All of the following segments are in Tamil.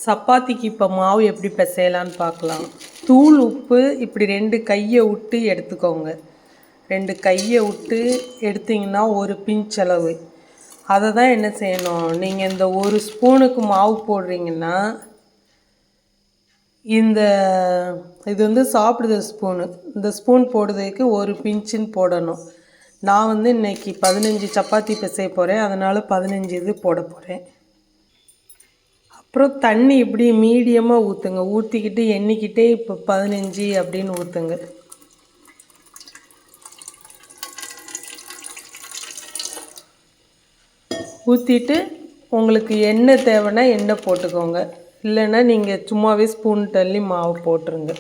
சப்பாத்திக்கு இப்போ மாவு எப்படி பிசையலான்னு பார்க்கலாம். தூள் உப்பு இப்படி 2 கையை விட்டு எடுத்துக்கோங்க. 2 கையை விட்டு எடுத்திங்கன்னா ஒரு பிஞ்ச் அளவு. அதை தான் என்ன செய்யணும், நீங்கள் இந்த 1 ஸ்பூனுக்கு மாவு போடுறீங்கன்னா இது வந்து சாப்பிடுற ஸ்பூனு. இந்த ஸ்பூன் போடுறதுக்கு 1 பிஞ்சுன்னு போடணும். நான் இன்றைக்கி 15 சப்பாத்தி பிசைய போகிறேன், அதனால் 15 இது போட போகிறேன். அப்புறம் தண்ணி இப்படி மீடியமாக ஊற்றுங்க. ஊற்றிக்கிட்டு எண்ணிக்கிட்டே இப்போ 15 அப்படின்னு ஊற்றுங்க. ஊற்றிட்டு உங்களுக்கு எண்ணெய் தேவைன்னா எண்ணெய் போட்டுக்கோங்க, இல்லைன்னா நீங்கள் சும்மாவே ஸ்பூன் தள்ளி மாவு போட்டுருங்க.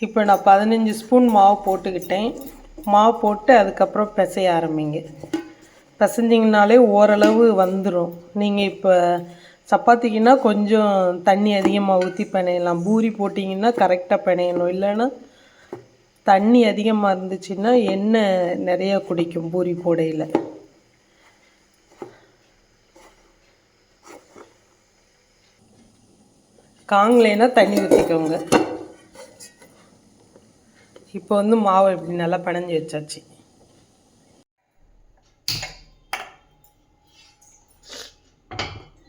இப்போ நான் 15 ஸ்பூன் மாவு போட்டுக்கிட்டேன். மாவு போட்டு அதுக்கப்புறம் பிசைய ஆரம்பிங்க. பிசைஞ்சிங்கனாலே ஓரளவு வந்துடும். நீங்கள் இப்போ சப்பாத்திக்குன்னா கொஞ்சம் தண்ணி அதிகமாக ஊற்றி பிணையலாம். பூரி போட்டிங்கன்னா கரெக்டாக பிணையணும், இல்லைன்னா தண்ணி அதிகமாக இருந்துச்சுன்னா எண்ணெய் நிறையா குடிக்கும் பூரி போடையில். காங்கலைனா தண்ணி ஊற்றிக்கோங்க. இப்போ மாவை இப்படி நல்லா பிணைஞ்சி வச்சாச்சு.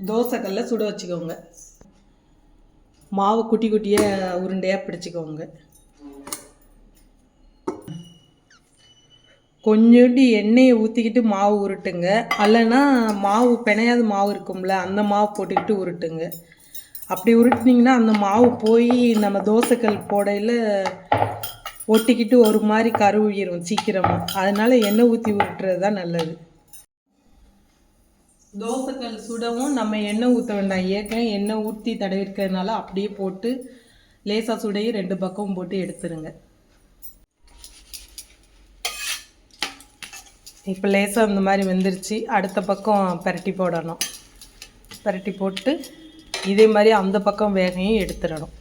தோசைக்கல்ல சுட வச்சுக்கோங்க. மாவு குட்டி குட்டியாக உருண்டையாக பிடிச்சிக்கோங்க. கொஞ்சோண்டு எண்ணெயை ஊற்றிக்கிட்டு மாவு உருட்டுங்க, இல்லைன்னா மாவு பிணையாத மாவு இருக்கும்ல, அந்த மாவு போட்டுக்கிட்டு உருட்டுங்க. அப்படி உருட்டினீங்கன்னா அந்த மாவு போய் நம்ம தோசைக்கல் போடையில் ஒட்டிக்கிட்டு ஒரு மாதிரி கருவிடும் சீக்கிரமாக. அதனால் எண்ணெய் ஊற்றி உருட்டுறது தான் நல்லது. தோசைக்கல் சுடவும் நம்ம எண்ணெய் ஊற்ற வேண்டாம். ஏற்கனவே எண்ணெய் ஊற்றி தடவிருக்கிறதுனால அப்படியே போட்டு லேசாக சுடையும் 2 பக்கமும் போட்டு எடுத்துருங்க. இப்போ லேசாக இந்த மாதிரி வெந்துருச்சு. அடுத்த பக்கம் பரட்டி போடணும். பரட்டி போட்டு இதே மாதிரி அந்த பக்கம் வேகையும் எடுத்துடணும்.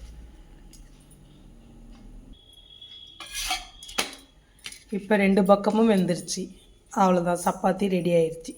இப்போ 2 பக்கமும் வெந்துருச்சு. அவ்வளோதான், சப்பாத்தி ரெடி ஆயிடுச்சு.